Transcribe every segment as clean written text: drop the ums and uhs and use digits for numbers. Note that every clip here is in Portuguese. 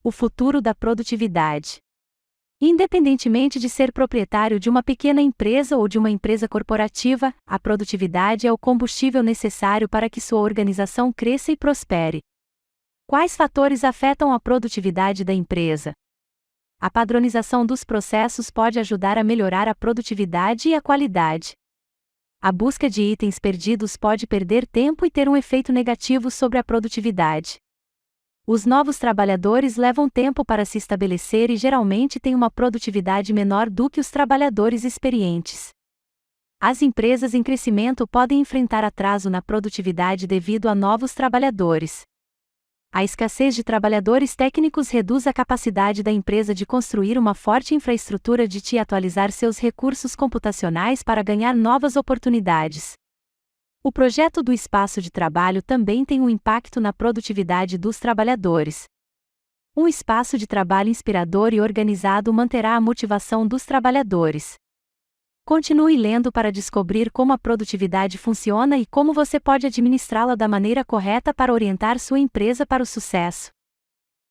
O futuro da produtividade. Independentemente de ser proprietário de uma pequena empresa ou de uma empresa corporativa, a produtividade é o combustível necessário para que sua organização cresça e prospere. Quais fatores afetam a produtividade da empresa? A padronização dos processos pode ajudar a melhorar a produtividade e a qualidade. A busca de itens perdidos pode perder tempo e ter um efeito negativo sobre a produtividade. Os novos trabalhadores levam tempo para se estabelecer e geralmente têm uma produtividade menor do que os trabalhadores experientes. As empresas em crescimento podem enfrentar atraso na produtividade devido a novos trabalhadores. A escassez de trabalhadores técnicos reduz a capacidade da empresa de construir uma forte infraestrutura e atualizar seus recursos computacionais para ganhar novas oportunidades. O projeto do espaço de trabalho também tem um impacto na produtividade dos trabalhadores. Um espaço de trabalho inspirador e organizado manterá a motivação dos trabalhadores. Continue lendo para descobrir como a produtividade funciona e como você pode administrá-la da maneira correta para orientar sua empresa para o sucesso.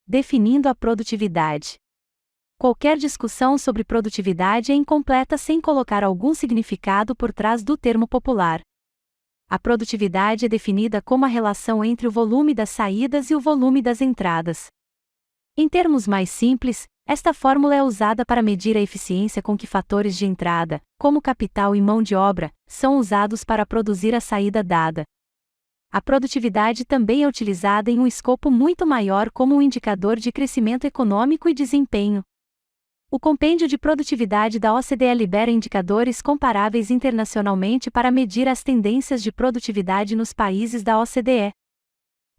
Definindo a produtividade. Qualquer discussão sobre produtividade é incompleta sem colocar algum significado por trás do termo popular. A produtividade é definida como a relação entre o volume das saídas e o volume das entradas. Em termos mais simples, esta fórmula é usada para medir a eficiência com que fatores de entrada, como capital e mão de obra, são usados para produzir a saída dada. A produtividade também é utilizada em um escopo muito maior como um indicador de crescimento econômico e desempenho. O Compêndio de Produtividade da OCDE libera indicadores comparáveis internacionalmente para medir as tendências de produtividade nos países da OCDE.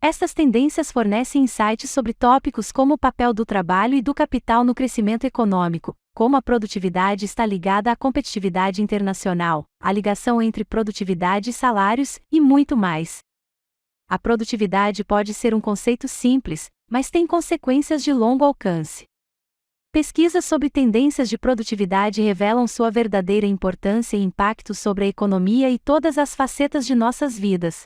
Estas tendências fornecem insights sobre tópicos como o papel do trabalho e do capital no crescimento econômico, como a produtividade está ligada à competitividade internacional, a ligação entre produtividade e salários, e muito mais. A produtividade pode ser um conceito simples, mas tem consequências de longo alcance. Pesquisas sobre tendências de produtividade revelam sua verdadeira importância e impacto sobre a economia e todas as facetas de nossas vidas.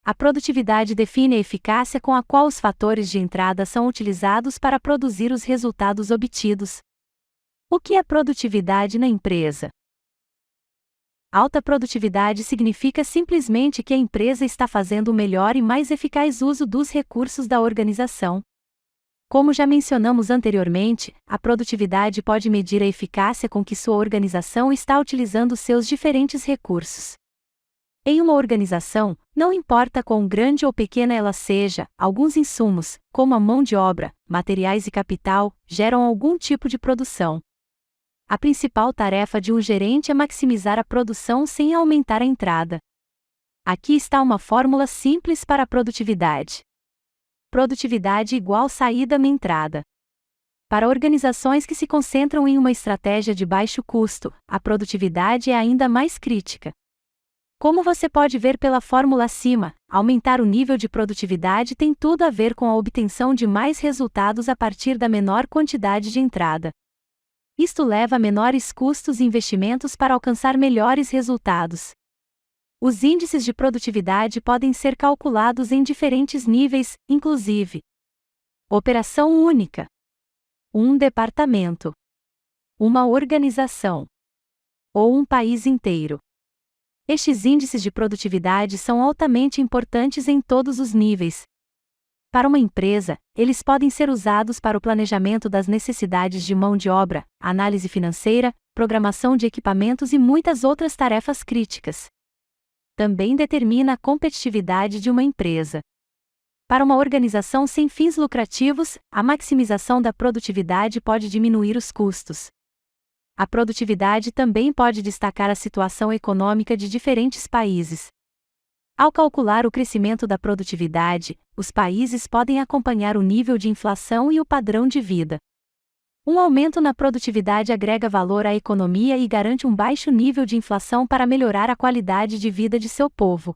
A produtividade define a eficácia com a qual os fatores de entrada são utilizados para produzir os resultados obtidos. O que é produtividade na empresa? Alta produtividade significa simplesmente que a empresa está fazendo o melhor e mais eficaz uso dos recursos da organização. Como já mencionamos anteriormente, a produtividade pode medir a eficácia com que sua organização está utilizando seus diferentes recursos. Em uma organização, não importa quão grande ou pequena ela seja, alguns insumos, como a mão de obra, materiais e capital, geram algum tipo de produção. A principal tarefa de um gerente é maximizar a produção sem aumentar a entrada. Aqui está uma fórmula simples para a produtividade. Produtividade igual saída na entrada. Para organizações que se concentram em uma estratégia de baixo custo, a produtividade é ainda mais crítica. Como você pode ver pela fórmula acima, aumentar o nível de produtividade tem tudo a ver com a obtenção de mais resultados a partir da menor quantidade de entrada. Isto leva a menores custos e investimentos para alcançar melhores resultados. Os índices de produtividade podem ser calculados em diferentes níveis, inclusive operação única, um departamento, uma organização ou um país inteiro. Estes índices de produtividade são altamente importantes em todos os níveis. Para uma empresa, eles podem ser usados para o planejamento das necessidades de mão de obra, análise financeira, programação de equipamentos e muitas outras tarefas críticas. Também determina a competitividade de uma empresa. Para uma organização sem fins lucrativos, a maximização da produtividade pode diminuir os custos. A produtividade também pode destacar a situação econômica de diferentes países. Ao calcular o crescimento da produtividade, os países podem acompanhar o nível de inflação e o padrão de vida. Um aumento na produtividade agrega valor à economia e garante um baixo nível de inflação para melhorar a qualidade de vida de seu povo.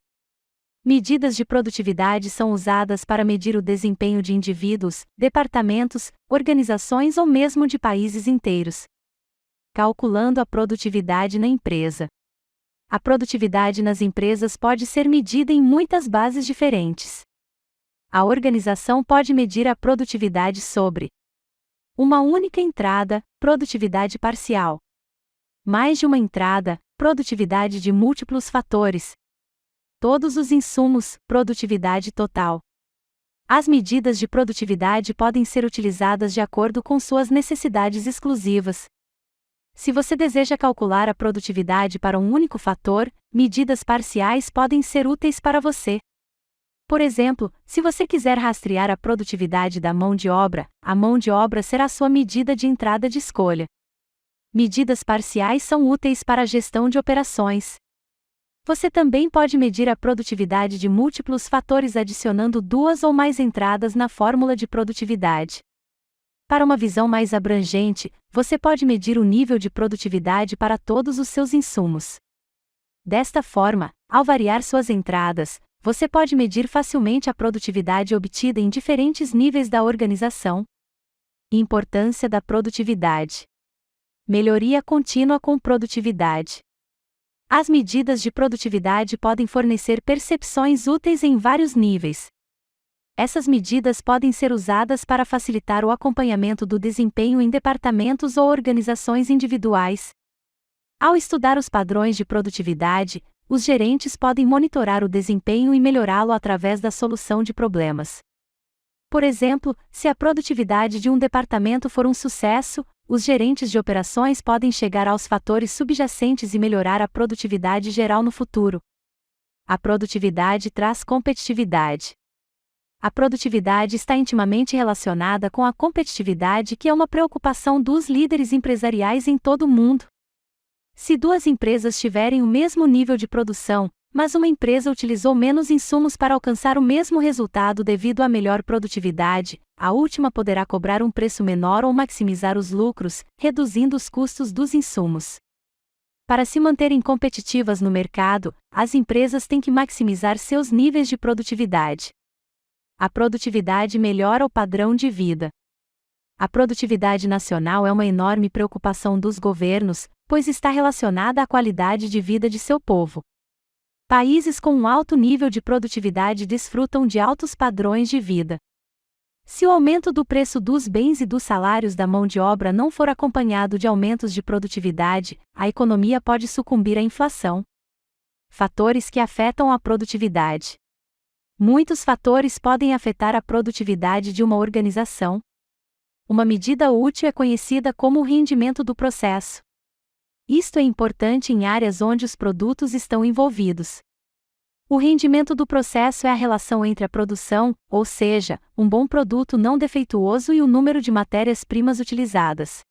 Medidas de produtividade são usadas para medir o desempenho de indivíduos, departamentos, organizações ou mesmo de países inteiros. Calculando a produtividade na empresa. A produtividade nas empresas pode ser medida em muitas bases diferentes. A organização pode medir a produtividade sobre uma única entrada, produtividade parcial. Mais de uma entrada, produtividade de múltiplos fatores. Todos os insumos, produtividade total. As medidas de produtividade podem ser utilizadas de acordo com suas necessidades exclusivas. Se você deseja calcular a produtividade para um único fator, medidas parciais podem ser úteis para você. Por exemplo, se você quiser rastrear a produtividade da mão de obra, a mão de obra será sua medida de entrada de escolha. Medidas parciais são úteis para a gestão de operações. Você também pode medir a produtividade de múltiplos fatores adicionando duas ou mais entradas na fórmula de produtividade. Para uma visão mais abrangente, você pode medir o nível de produtividade para todos os seus insumos. Desta forma, ao variar suas entradas, você pode medir facilmente a produtividade obtida em diferentes níveis da organização. Importância da produtividade. Melhoria contínua com produtividade. As medidas de produtividade podem fornecer percepções úteis em vários níveis. Essas medidas podem ser usadas para facilitar o acompanhamento do desempenho em departamentos ou organizações individuais. Ao estudar os padrões de produtividade, os gerentes podem monitorar o desempenho e melhorá-lo através da solução de problemas. Por exemplo, se a produtividade de um departamento for um sucesso, os gerentes de operações podem chegar aos fatores subjacentes e melhorar a produtividade geral no futuro. A produtividade traz competitividade. A produtividade está intimamente relacionada com a competitividade, que é uma preocupação dos líderes empresariais em todo o mundo. Se duas empresas tiverem o mesmo nível de produção, mas uma empresa utilizou menos insumos para alcançar o mesmo resultado devido à melhor produtividade, a última poderá cobrar um preço menor ou maximizar os lucros, reduzindo os custos dos insumos. Para se manterem competitivas no mercado, as empresas têm que maximizar seus níveis de produtividade. A produtividade melhora o padrão de vida. A produtividade nacional é uma enorme preocupação dos governos, pois está relacionada à qualidade de vida de seu povo. Países com um alto nível de produtividade desfrutam de altos padrões de vida. Se o aumento do preço dos bens e dos salários da mão de obra não for acompanhado de aumentos de produtividade, a economia pode sucumbir à inflação. Fatores que afetam a produtividade. Muitos fatores podem afetar a produtividade de uma organização. Uma medida útil é conhecida como o rendimento do processo. Isto é importante em áreas onde os produtos estão envolvidos. O rendimento do processo é a relação entre a produção, ou seja, um bom produto não defeituoso, e o número de matérias-primas utilizadas.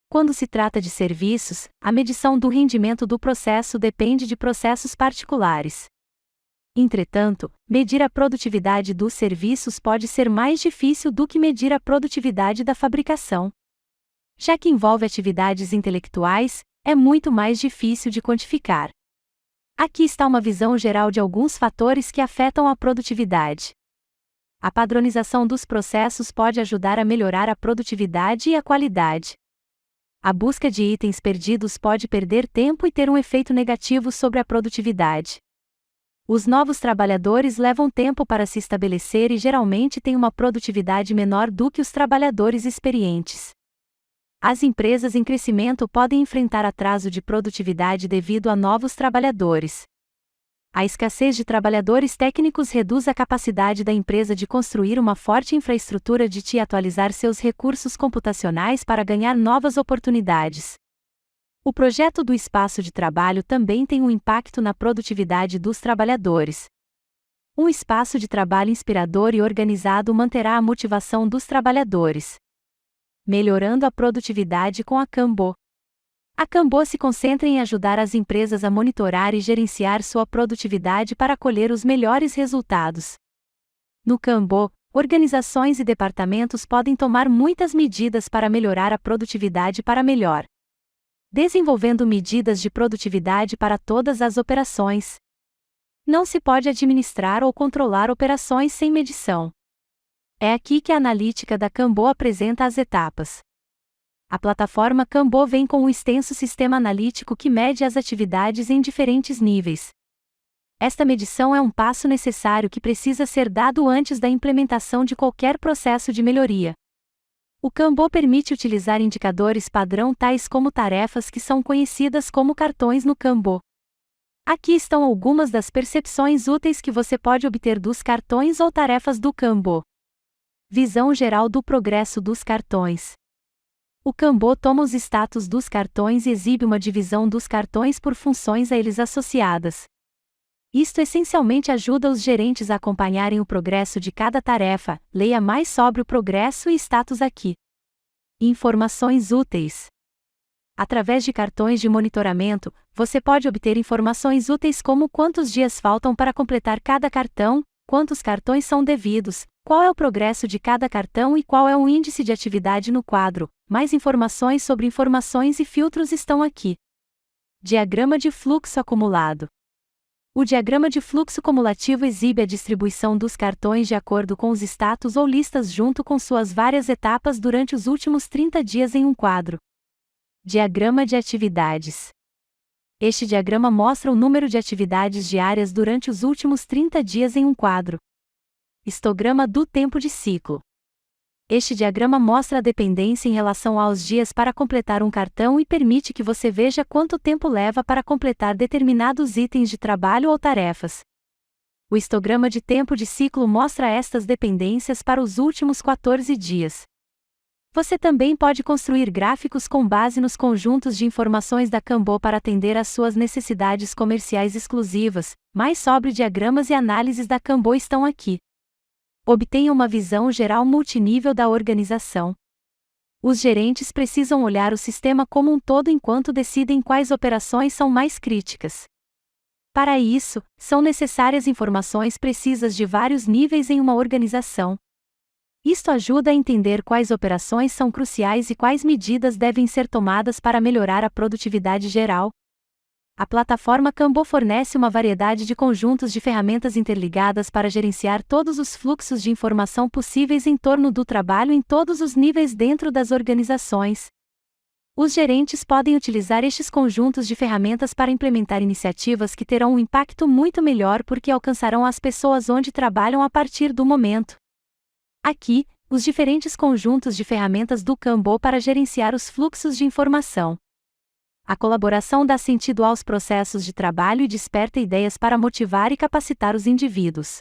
Quando se trata de serviços, a medição do rendimento do processo depende de processos particulares. Entretanto, medir a produtividade dos serviços pode ser mais difícil do que medir a produtividade da fabricação. Já que envolve atividades intelectuais, é muito mais difícil de quantificar. Aqui está uma visão geral de alguns fatores que afetam a produtividade. A padronização dos processos pode ajudar a melhorar a produtividade e a qualidade. A busca de itens perdidos pode perder tempo e ter um efeito negativo sobre a produtividade. Os novos trabalhadores levam tempo para se estabelecer e geralmente têm uma produtividade menor do que os trabalhadores experientes. As empresas em crescimento podem enfrentar atraso de produtividade devido a novos trabalhadores. A escassez de trabalhadores técnicos reduz a capacidade da empresa de construir uma forte infraestrutura de TI e atualizar seus recursos computacionais para ganhar novas oportunidades. O projeto do espaço de trabalho também tem um impacto na produtividade dos trabalhadores. Um espaço de trabalho inspirador e organizado manterá a motivação dos trabalhadores. Melhorando a produtividade com a Kanbo. A Kanbo se concentra em ajudar as empresas a monitorar e gerenciar sua produtividade para colher os melhores resultados. No Kanbo, organizações e departamentos podem tomar muitas medidas para melhorar a produtividade para melhor. Desenvolvendo medidas de produtividade para todas as operações. Não se pode administrar ou controlar operações sem medição. É aqui que a analítica da Kanbo apresenta as etapas. A plataforma Kanbo vem com um extenso sistema analítico que mede as atividades em diferentes níveis. Esta medição é um passo necessário que precisa ser dado antes da implementação de qualquer processo de melhoria. O Kanban permite utilizar indicadores padrão tais como tarefas que são conhecidas como cartões no Kanban. Aqui estão algumas das percepções úteis que você pode obter dos cartões ou tarefas do Kanban. Visão geral do progresso dos cartões. O Kanban toma os status dos cartões e exibe uma divisão dos cartões por funções a eles associadas. Isto essencialmente ajuda os gerentes a acompanharem o progresso de cada tarefa. Leia mais sobre o progresso e status aqui. Informações úteis. Através de cartões de monitoramento, você pode obter informações úteis como quantos dias faltam para completar cada cartão, quantos cartões são devidos, qual é o progresso de cada cartão e qual é o índice de atividade no quadro. Mais informações sobre informações e filtros estão aqui. Diagrama de fluxo acumulado. O diagrama de fluxo cumulativo exibe a distribuição dos cartões de acordo com os status ou listas junto com suas várias etapas durante os últimos 30 dias em um quadro. Diagrama de atividades. Este diagrama mostra o número de atividades diárias durante os últimos 30 dias em um quadro. Histograma do tempo de ciclo. Este diagrama mostra a dependência em relação aos dias para completar um cartão e permite que você veja quanto tempo leva para completar determinados itens de trabalho ou tarefas. O histograma de tempo de ciclo mostra estas dependências para os últimos 14 dias. Você também pode construir gráficos com base nos conjuntos de informações da Kanban para atender às suas necessidades comerciais exclusivas. Mais sobre diagramas e análises da Kanban estão aqui. Obtenha uma visão geral multinível da organização. Os gerentes precisam olhar o sistema como um todo enquanto decidem quais operações são mais críticas. Para isso, são necessárias informações precisas de vários níveis em uma organização. Isto ajuda a entender quais operações são cruciais e quais medidas devem ser tomadas para melhorar a produtividade geral. A plataforma Kanban fornece uma variedade de conjuntos de ferramentas interligadas para gerenciar todos os fluxos de informação possíveis em torno do trabalho em todos os níveis dentro das organizações. Os gerentes podem utilizar estes conjuntos de ferramentas para implementar iniciativas que terão um impacto muito melhor porque alcançarão as pessoas onde trabalham a partir do momento. Aqui, os diferentes conjuntos de ferramentas do Kanban para gerenciar os fluxos de informação. A colaboração dá sentido aos processos de trabalho e desperta ideias para motivar e capacitar os indivíduos.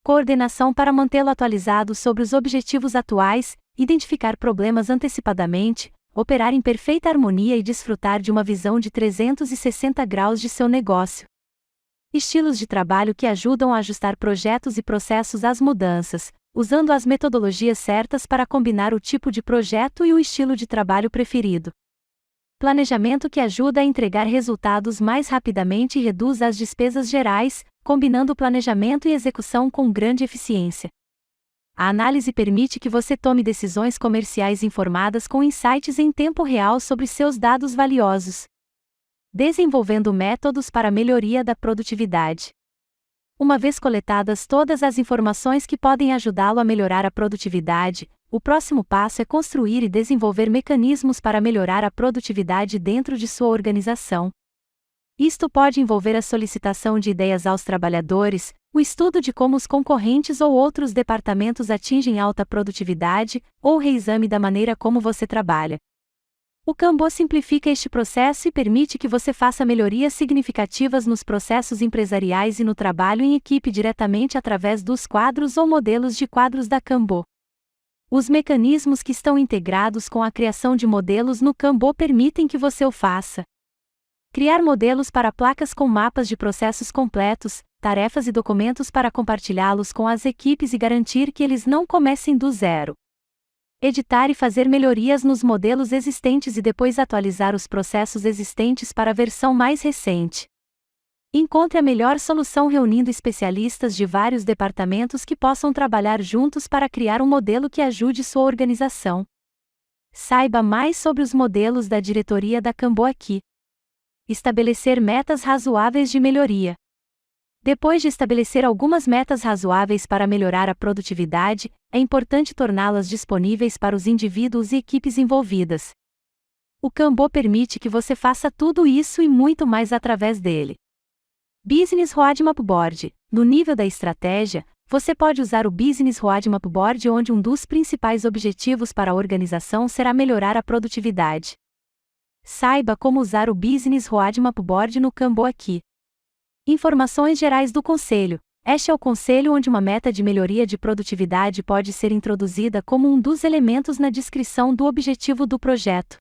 Coordenação para mantê-lo atualizado sobre os objetivos atuais, identificar problemas antecipadamente, operar em perfeita harmonia e desfrutar de uma visão de 360 graus de seu negócio. Estilos de trabalho que ajudam a ajustar projetos e processos às mudanças, usando as metodologias certas para combinar o tipo de projeto e o estilo de trabalho preferido. Planejamento que ajuda a entregar resultados mais rapidamente e reduz as despesas gerais, combinando planejamento e execução com grande eficiência. A análise permite que você tome decisões comerciais informadas com insights em tempo real sobre seus dados valiosos. Desenvolvendo métodos para a melhoria da produtividade. Uma vez coletadas todas as informações que podem ajudá-lo a melhorar a produtividade, o próximo passo é construir e desenvolver mecanismos para melhorar a produtividade dentro de sua organização. Isto pode envolver a solicitação de ideias aos trabalhadores, o estudo de como os concorrentes ou outros departamentos atingem alta produtividade, ou o reexame da maneira como você trabalha. O Kanban simplifica este processo e permite que você faça melhorias significativas nos processos empresariais e no trabalho em equipe diretamente através dos quadros ou modelos de quadros da Kanban. Os mecanismos que estão integrados com a criação de modelos no Kanban permitem que você o faça. Criar modelos para placas com mapas de processos completos, tarefas e documentos para compartilhá-los com as equipes e garantir que eles não comecem do zero. Editar e fazer melhorias nos modelos existentes e depois atualizar os processos existentes para a versão mais recente. Encontre a melhor solução reunindo especialistas de vários departamentos que possam trabalhar juntos para criar um modelo que ajude sua organização. Saiba mais sobre os modelos da diretoria da Kanban aqui. Estabelecer metas razoáveis de melhoria. Depois de estabelecer algumas metas razoáveis para melhorar a produtividade, é importante torná-las disponíveis para os indivíduos e equipes envolvidas. O Kanban permite que você faça tudo isso e muito mais através dele. Business Roadmap Board. No nível da estratégia, você pode usar o Business Roadmap Board, onde um dos principais objetivos para a organização será melhorar a produtividade. Saiba como usar o Business Roadmap Board no Kanban aqui. Informações gerais do Conselho. Este é o conselho onde uma meta de melhoria de produtividade pode ser introduzida como um dos elementos na descrição do objetivo do projeto.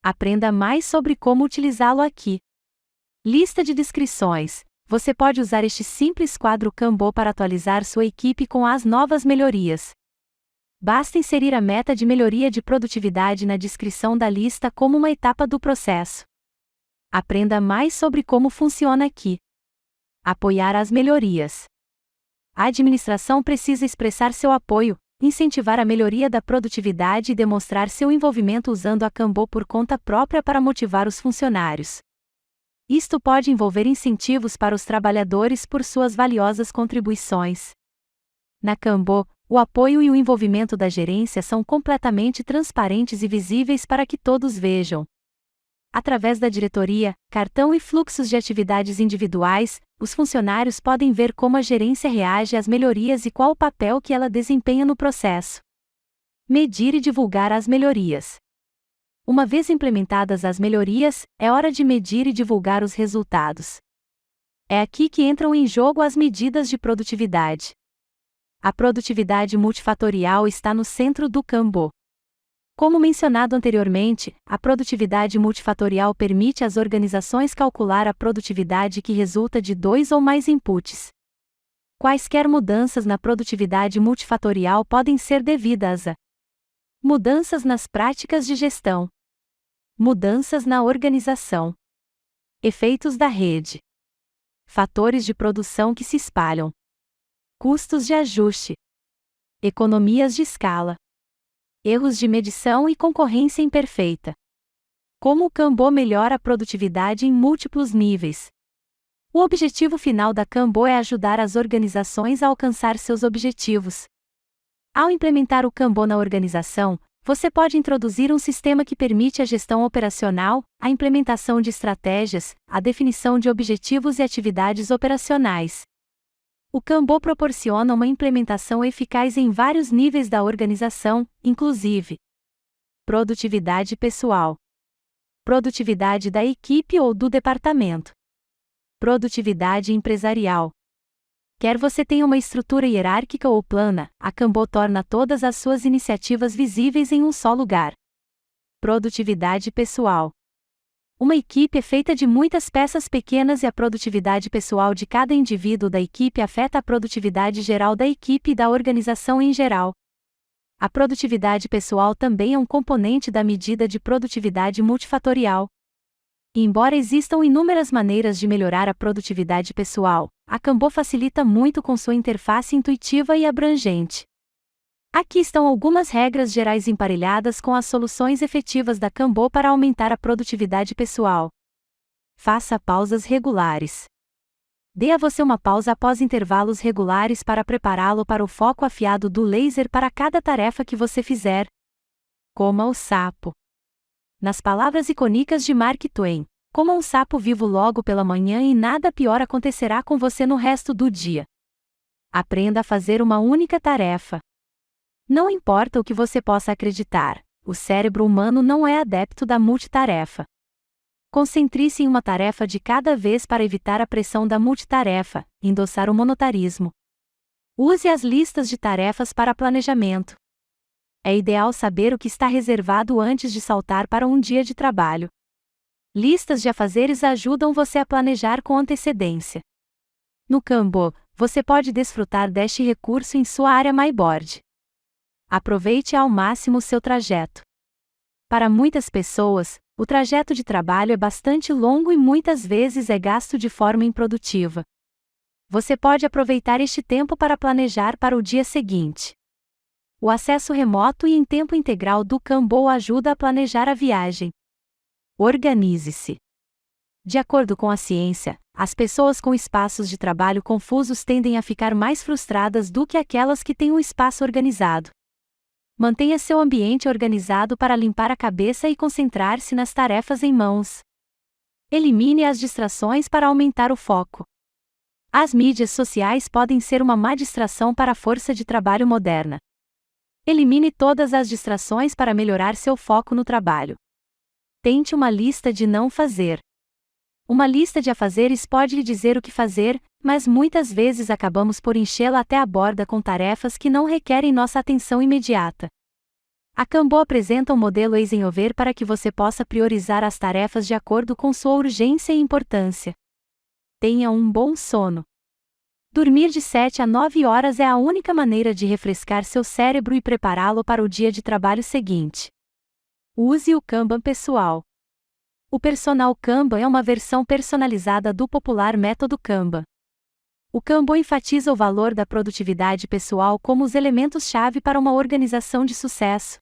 Aprenda mais sobre como utilizá-lo aqui. Lista de descrições. Você pode usar este simples quadro Kanban para atualizar sua equipe com as novas melhorias. Basta inserir a meta de melhoria de produtividade na descrição da lista como uma etapa do processo. Aprenda mais sobre como funciona aqui. Apoiar as melhorias. A administração precisa expressar seu apoio, incentivar a melhoria da produtividade e demonstrar seu envolvimento usando a Kanban por conta própria para motivar os funcionários. Isto pode envolver incentivos para os trabalhadores por suas valiosas contribuições. Na Kanban, o apoio e o envolvimento da gerência são completamente transparentes e visíveis para que todos vejam. Através da diretoria, cartão e fluxos de atividades individuais, os funcionários podem ver como a gerência reage às melhorias e qual o papel que ela desempenha no processo. Medir e divulgar as melhorias. Uma vez implementadas as melhorias, é hora de medir e divulgar os resultados. É aqui que entram em jogo as medidas de produtividade. A produtividade multifatorial está no centro do Kanban. Como mencionado anteriormente, a produtividade multifatorial permite às organizações calcular a produtividade que resulta de 2 ou mais inputs. Quaisquer mudanças na produtividade multifatorial podem ser devidas a mudanças nas práticas de gestão, mudanças na organização, efeitos da rede, fatores de produção que se espalham, custos de ajuste, economias de escala, erros de medição e concorrência imperfeita. Como o Kanban melhora a produtividade em múltiplos níveis. O objetivo final da Kanban é ajudar as organizações a alcançar seus objetivos. Ao implementar o Kanban na organização, você pode introduzir um sistema que permite a gestão operacional, a implementação de estratégias, a definição de objetivos e atividades operacionais. O Kanban proporciona uma implementação eficaz em vários níveis da organização, inclusive produtividade pessoal, produtividade da equipe ou do departamento, produtividade empresarial. Quer você tenha uma estrutura hierárquica ou plana, a Kanban torna todas as suas iniciativas visíveis em um só lugar. Produtividade pessoal. Uma equipe é feita de muitas peças pequenas e a produtividade pessoal de cada indivíduo da equipe afeta a produtividade geral da equipe e da organização em geral. A produtividade pessoal também é um componente da medida de produtividade multifatorial. Embora existam inúmeras maneiras de melhorar a produtividade pessoal, a Kanban facilita muito com sua interface intuitiva e abrangente. Aqui estão algumas regras gerais emparelhadas com as soluções efetivas da Kanban para aumentar a produtividade pessoal. Faça pausas regulares. Dê a você uma pausa após intervalos regulares para prepará-lo para o foco afiado do laser para cada tarefa que você fizer. Coma o sapo. Nas palavras icônicas de Mark Twain, coma um sapo vivo logo pela manhã e nada pior acontecerá com você no resto do dia. Aprenda a fazer uma única tarefa. Não importa o que você possa acreditar, o cérebro humano não é adepto da multitarefa. Concentre-se em uma tarefa de cada vez para evitar a pressão da multitarefa, endossar o monotarismo. Use as listas de tarefas para planejamento. É ideal saber o que está reservado antes de saltar para um dia de trabalho. Listas de afazeres ajudam você a planejar com antecedência. No Kanban, você pode desfrutar deste recurso em sua área MyBoard. Aproveite ao máximo o seu trajeto. Para muitas pessoas, o trajeto de trabalho é bastante longo e muitas vezes é gasto de forma improdutiva. Você pode aproveitar este tempo para planejar para o dia seguinte. O acesso remoto e em tempo integral do Kanban ajuda a planejar a viagem. Organize-se. De acordo com a ciência, as pessoas com espaços de trabalho confusos tendem a ficar mais frustradas do que aquelas que têm um espaço organizado. Mantenha seu ambiente organizado para limpar a cabeça e concentrar-se nas tarefas em mãos. Elimine as distrações para aumentar o foco. As mídias sociais podem ser uma má distração para a força de trabalho moderna. Elimine todas as distrações para melhorar seu foco no trabalho. Tente uma lista de não fazer. Uma lista de afazeres pode lhe dizer o que fazer, mas muitas vezes acabamos por enchê-la até a borda com tarefas que não requerem nossa atenção imediata. A Kanban apresenta um modelo Eisenhower para que você possa priorizar as tarefas de acordo com sua urgência e importância. Tenha um bom sono. Dormir de 7 a 9 horas é a única maneira de refrescar seu cérebro e prepará-lo para o dia de trabalho seguinte. Use o Kanban pessoal. O Personal Kanban é uma versão personalizada do popular método Kanban. O Kanban enfatiza o valor da produtividade pessoal como os elementos-chave para uma organização de sucesso.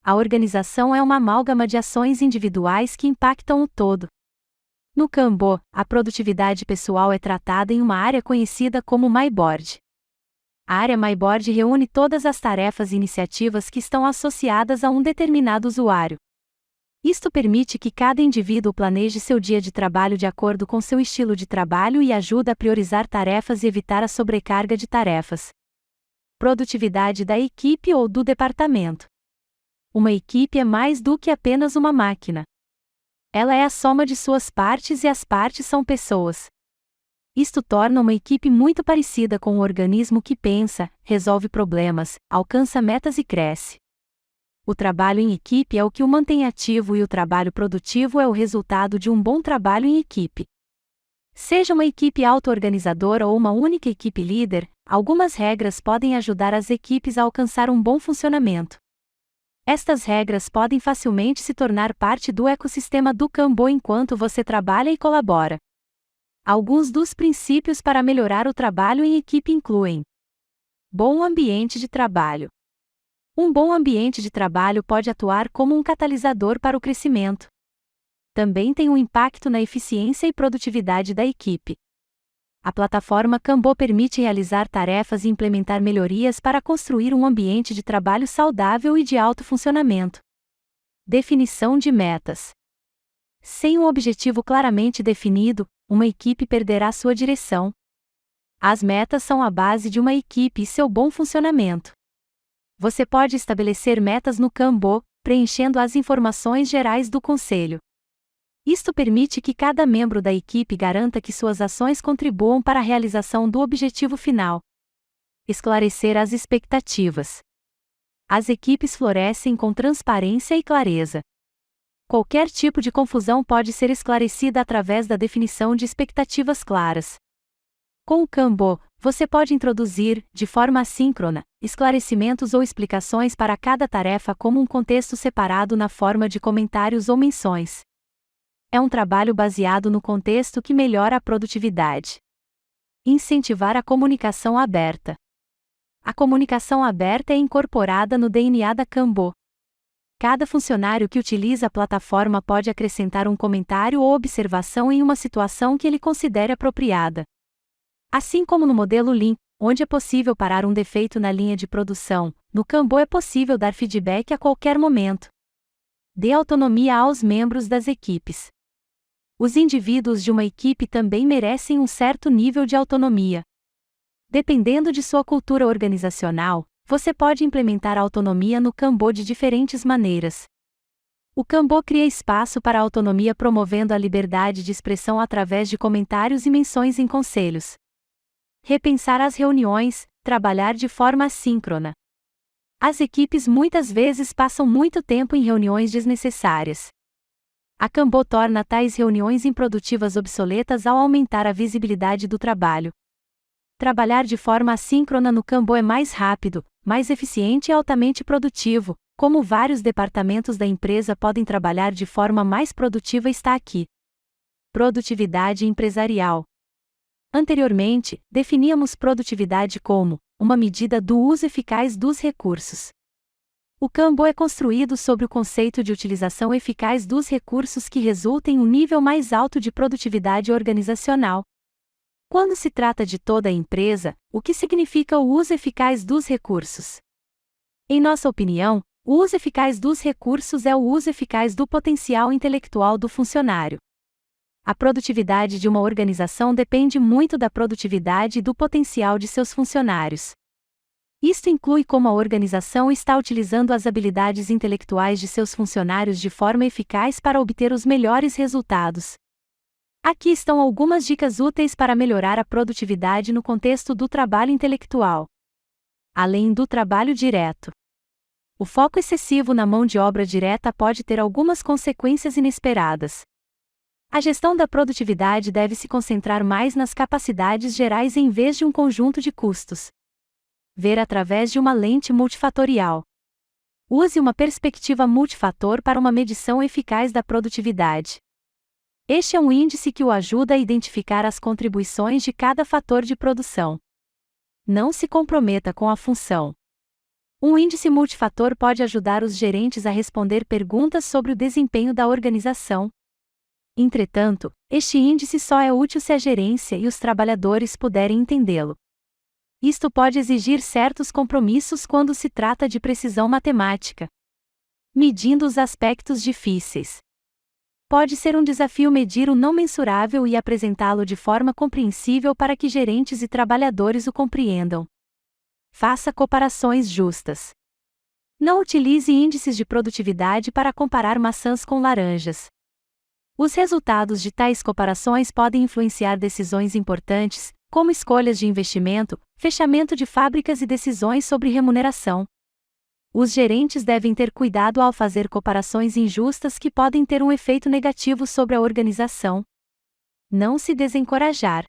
A organização é uma amálgama de ações individuais que impactam o todo. No Kanban, a produtividade pessoal é tratada em uma área conhecida como MyBoard. A área MyBoard reúne todas as tarefas e iniciativas que estão associadas a um determinado usuário. Isto permite que cada indivíduo planeje seu dia de trabalho de acordo com seu estilo de trabalho e ajuda a priorizar tarefas e evitar a sobrecarga de tarefas. Produtividade da equipe ou do departamento. Uma equipe é mais do que apenas uma máquina. Ela é a soma de suas partes e as partes são pessoas. Isto torna uma equipe muito parecida com um organismo que pensa, resolve problemas, alcança metas e cresce. O trabalho em equipe é o que o mantém ativo e o trabalho produtivo é o resultado de um bom trabalho em equipe. Seja uma equipe auto-organizadora ou uma única equipe líder, algumas regras podem ajudar as equipes a alcançar um bom funcionamento. Estas regras podem facilmente se tornar parte do ecossistema do Kanban enquanto você trabalha e colabora. Alguns dos princípios para melhorar o trabalho em equipe incluem: bom ambiente de trabalho. Um bom ambiente de trabalho pode atuar como um catalisador para o crescimento. Também tem um impacto na eficiência e produtividade da equipe. A plataforma Kanban permite realizar tarefas e implementar melhorias para construir um ambiente de trabalho saudável e de alto funcionamento. Definição de metas. Sem um objetivo claramente definido, uma equipe perderá sua direção. As metas são a base de uma equipe e seu bom funcionamento. Você pode estabelecer metas no Kanban, preenchendo as informações gerais do conselho. Isto permite que cada membro da equipe garanta que suas ações contribuam para a realização do objetivo final. Esclarecer as expectativas. As equipes florescem com transparência e clareza. Qualquer tipo de confusão pode ser esclarecida através da definição de expectativas claras. Com o Kanban, você pode introduzir, de forma assíncrona, esclarecimentos ou explicações para cada tarefa como um contexto separado na forma de comentários ou menções. É um trabalho baseado no contexto que melhora a produtividade. Incentivar a comunicação aberta. A comunicação aberta é incorporada no DNA da Kanban. Cada funcionário que utiliza a plataforma pode acrescentar um comentário ou observação em uma situação que ele considere apropriada. Assim como no modelo Lean, onde é possível parar um defeito na linha de produção, no Kanban é possível dar feedback a qualquer momento. Dê autonomia aos membros das equipes. Os indivíduos de uma equipe também merecem um certo nível de autonomia. Dependendo de sua cultura organizacional, você pode implementar a autonomia no Kanban de diferentes maneiras. O Kanban cria espaço para a autonomia promovendo a liberdade de expressão através de comentários e menções em conselhos. Repensar as reuniões, trabalhar de forma assíncrona. As equipes muitas vezes passam muito tempo em reuniões desnecessárias. A Kanban torna tais reuniões improdutivas obsoletas ao aumentar a visibilidade do trabalho. Trabalhar de forma assíncrona no Kanban é mais rápido, mais eficiente e altamente produtivo, como vários departamentos da empresa podem trabalhar de forma mais produtiva está aqui. Produtividade empresarial. Anteriormente, definíamos produtividade como uma medida do uso eficaz dos recursos. O Kanban é construído sobre o conceito de utilização eficaz dos recursos que resulta em um nível mais alto de produtividade organizacional. Quando se trata de toda a empresa, o que significa o uso eficaz dos recursos? Em nossa opinião, o uso eficaz dos recursos é o uso eficaz do potencial intelectual do funcionário. A produtividade de uma organização depende muito da produtividade e do potencial de seus funcionários. Isto inclui como a organização está utilizando as habilidades intelectuais de seus funcionários de forma eficaz para obter os melhores resultados. Aqui estão algumas dicas úteis para melhorar a produtividade no contexto do trabalho intelectual. Além do trabalho direto. O foco excessivo na mão de obra direta pode ter algumas consequências inesperadas. A gestão da produtividade deve se concentrar mais nas capacidades gerais em vez de um conjunto de custos. Ver através de uma lente multifatorial. Use uma perspectiva multifator para uma medição eficaz da produtividade. Este é um índice que o ajuda a identificar as contribuições de cada fator de produção. Não se comprometa com a função. Um índice multifator pode ajudar os gerentes a responder perguntas sobre o desempenho da organização. Entretanto, este índice só é útil se a gerência e os trabalhadores puderem entendê-lo. Isto pode exigir certos compromissos quando se trata de precisão matemática. Medindo os aspectos difíceis. Pode ser um desafio medir o não mensurável e apresentá-lo de forma compreensível para que gerentes e trabalhadores o compreendam. Faça comparações justas. Não utilize índices de produtividade para comparar maçãs com laranjas. Os resultados de tais comparações podem influenciar decisões importantes, como escolhas de investimento, fechamento de fábricas e decisões sobre remuneração. Os gerentes devem ter cuidado ao fazer comparações injustas que podem ter um efeito negativo sobre a organização. Não se desencorajar.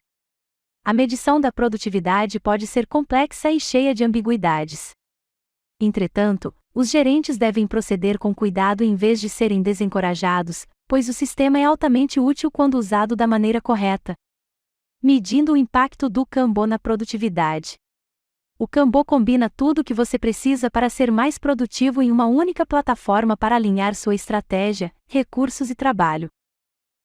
A medição da produtividade pode ser complexa e cheia de ambiguidades. Entretanto, os gerentes devem proceder com cuidado em vez de serem desencorajados, pois o sistema é altamente útil quando usado da maneira correta. Medindo o impacto do Kanban na produtividade. O Kanban combina tudo o que você precisa para ser mais produtivo em uma única plataforma para alinhar sua estratégia, recursos e trabalho.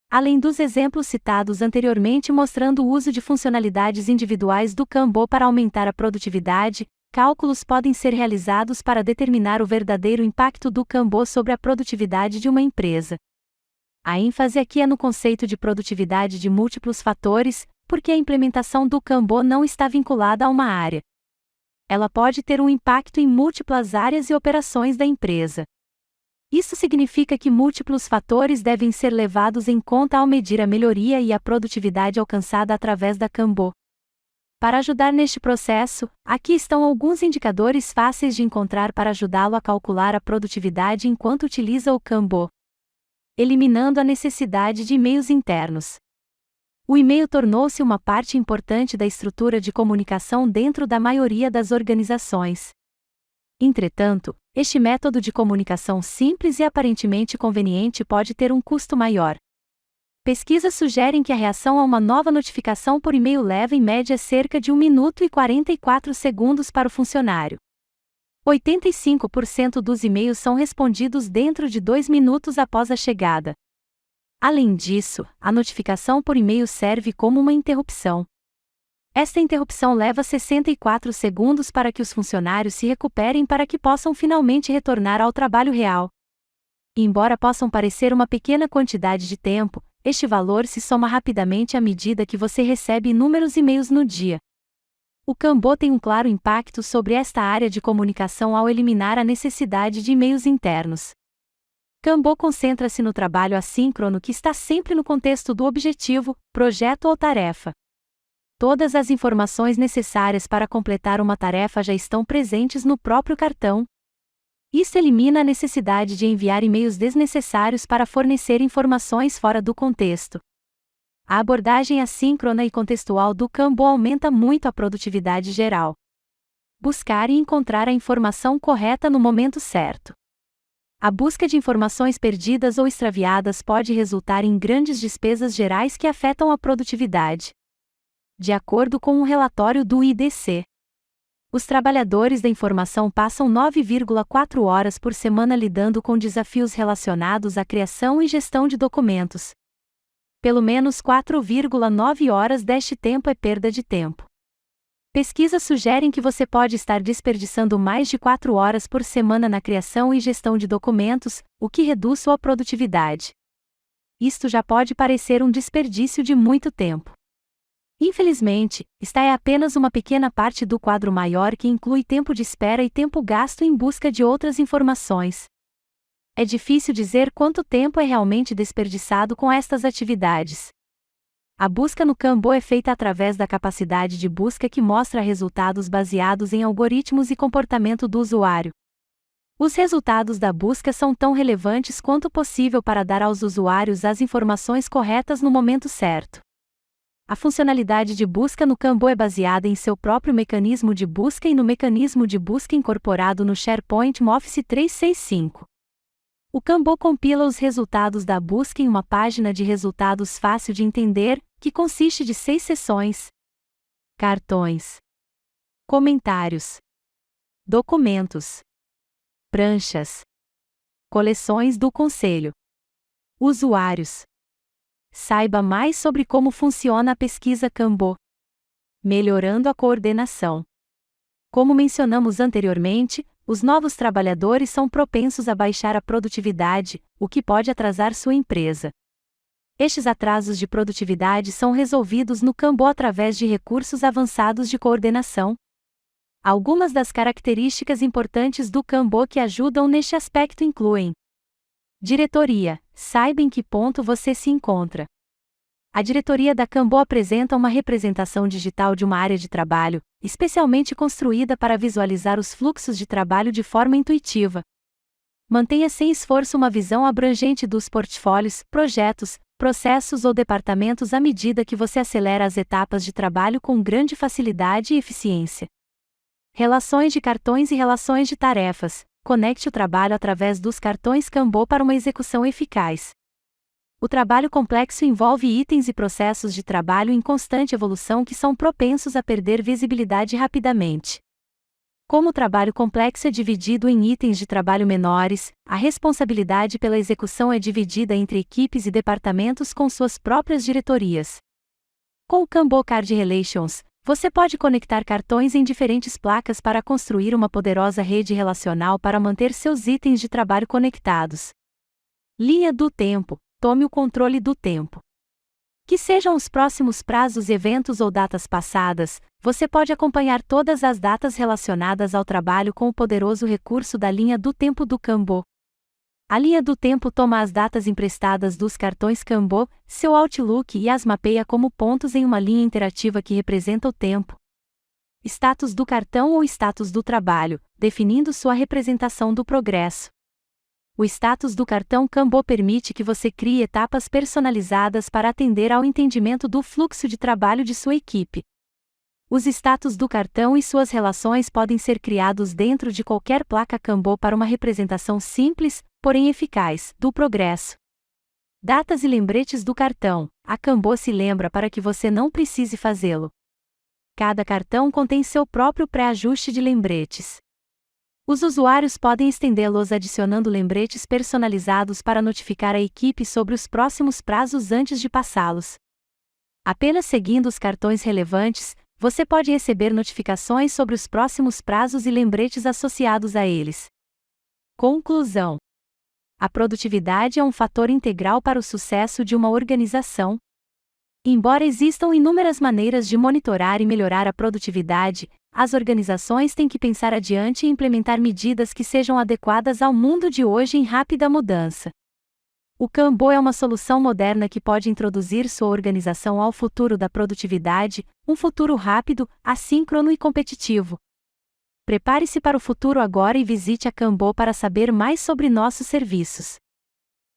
Além dos exemplos citados anteriormente mostrando o uso de funcionalidades individuais do Kanban para aumentar a produtividade, cálculos podem ser realizados para determinar o verdadeiro impacto do Kanban sobre a produtividade de uma empresa. A ênfase aqui é no conceito de produtividade de múltiplos fatores, porque a implementação do Kanban não está vinculada a uma área. Ela pode ter um impacto em múltiplas áreas e operações da empresa. Isso significa que múltiplos fatores devem ser levados em conta ao medir a melhoria e a produtividade alcançada através da Kanban. Para ajudar neste processo, aqui estão alguns indicadores fáceis de encontrar para ajudá-lo a calcular a produtividade enquanto utiliza o Kanban. Eliminando a necessidade de e-mails internos. O e-mail tornou-se uma parte importante da estrutura de comunicação dentro da maioria das organizações. Entretanto, este método de comunicação simples e aparentemente conveniente pode ter um custo maior. Pesquisas sugerem que a reação a uma nova notificação por e-mail leva em média cerca de 1 minuto e 44 segundos para o funcionário. 85% dos e-mails são respondidos dentro de 2 minutos após a chegada. Além disso, a notificação por e-mail serve como uma interrupção. Esta interrupção leva 64 segundos para que os funcionários se recuperem para que possam finalmente retornar ao trabalho real. Embora possam parecer uma pequena quantidade de tempo, este valor se soma rapidamente à medida que você recebe inúmeros e-mails no dia. O Kanban tem um claro impacto sobre esta área de comunicação ao eliminar a necessidade de e-mails internos. Kanban concentra-se no trabalho assíncrono que está sempre no contexto do objetivo, projeto ou tarefa. Todas as informações necessárias para completar uma tarefa já estão presentes no próprio cartão. Isso elimina a necessidade de enviar e-mails desnecessários para fornecer informações fora do contexto. A abordagem assíncrona e contextual do Kanban aumenta muito a produtividade geral. Buscar e encontrar a informação correta no momento certo. A busca de informações perdidas ou extraviadas pode resultar em grandes despesas gerais que afetam a produtividade. De acordo com um relatório do IDC, os trabalhadores da informação passam 9,4 horas por semana lidando com desafios relacionados à criação e gestão de documentos. Pelo menos 4,9 horas deste tempo é perda de tempo. Pesquisas sugerem que você pode estar desperdiçando mais de 4 horas por semana na criação e gestão de documentos, o que reduz sua produtividade. Isto já pode parecer um desperdício de muito tempo. Infelizmente, esta é apenas uma pequena parte do quadro maior que inclui tempo de espera e tempo gasto em busca de outras informações. É difícil dizer quanto tempo é realmente desperdiçado com estas atividades. A busca no Kanbo é feita através da capacidade de busca que mostra resultados baseados em algoritmos e comportamento do usuário. Os resultados da busca são tão relevantes quanto possível para dar aos usuários as informações corretas no momento certo. A funcionalidade de busca no Kanbo é baseada em seu próprio mecanismo de busca e no mecanismo de busca incorporado no SharePoint Office 365. O Kanbo compila os resultados da busca em uma página de resultados fácil de entender, que consiste de 6 seções: cartões, comentários, documentos, pranchas, coleções do conselho, usuários. Saiba mais sobre como funciona a pesquisa Kanbo. Melhorando a coordenação. Como mencionamos anteriormente, os novos trabalhadores são propensos a baixar a produtividade, o que pode atrasar sua empresa. Estes atrasos de produtividade são resolvidos no Kanbo através de recursos avançados de coordenação. Algumas das características importantes do Kanbo que ajudam neste aspecto incluem: diretoria. Saiba em que ponto você se encontra. A diretoria da Kanbo apresenta uma representação digital de uma área de trabalho, especialmente construída para visualizar os fluxos de trabalho de forma intuitiva. Mantenha sem esforço uma visão abrangente dos portfólios, projetos, processos ou departamentos à medida que você acelera as etapas de trabalho com grande facilidade e eficiência. Relações de cartões e relações de tarefas. Conecte o trabalho através dos cartões Kanbo para uma execução eficaz. O trabalho complexo envolve itens e processos de trabalho em constante evolução que são propensos a perder visibilidade rapidamente. Como o trabalho complexo é dividido em itens de trabalho menores, a responsabilidade pela execução é dividida entre equipes e departamentos com suas próprias diretorias. Com o Kanbo Card Relations, você pode conectar cartões em diferentes placas para construir uma poderosa rede relacional para manter seus itens de trabalho conectados. Linha do tempo. Tome o controle do tempo. Que sejam os próximos prazos, eventos ou datas passadas, você pode acompanhar todas as datas relacionadas ao trabalho com o poderoso recurso da linha do tempo do Kanbo. A linha do tempo toma as datas emprestadas dos cartões Kanbo, seu Outlook e as mapeia como pontos em uma linha interativa que representa o tempo. Status do cartão ou status do trabalho, definindo sua representação do progresso. O status do cartão Kanbo permite que você crie etapas personalizadas para atender ao entendimento do fluxo de trabalho de sua equipe. Os status do cartão e suas relações podem ser criados dentro de qualquer placa Kanbo para uma representação simples, porém eficaz, do progresso. Datas e lembretes do cartão. A Kanbo se lembra para que você não precise fazê-lo. Cada cartão contém seu próprio pré-ajuste de lembretes. Os usuários podem estendê-los adicionando lembretes personalizados para notificar a equipe sobre os próximos prazos antes de passá-los. Apenas seguindo os cartões relevantes, você pode receber notificações sobre os próximos prazos e lembretes associados a eles. Conclusão: a produtividade é um fator integral para o sucesso de uma organização. Embora existam inúmeras maneiras de monitorar e melhorar a produtividade, as organizações têm que pensar adiante e implementar medidas que sejam adequadas ao mundo de hoje em rápida mudança. O Kanbo é uma solução moderna que pode introduzir sua organização ao futuro da produtividade, um futuro rápido, assíncrono e competitivo. Prepare-se para o futuro agora e visite a Kanbo para saber mais sobre nossos serviços.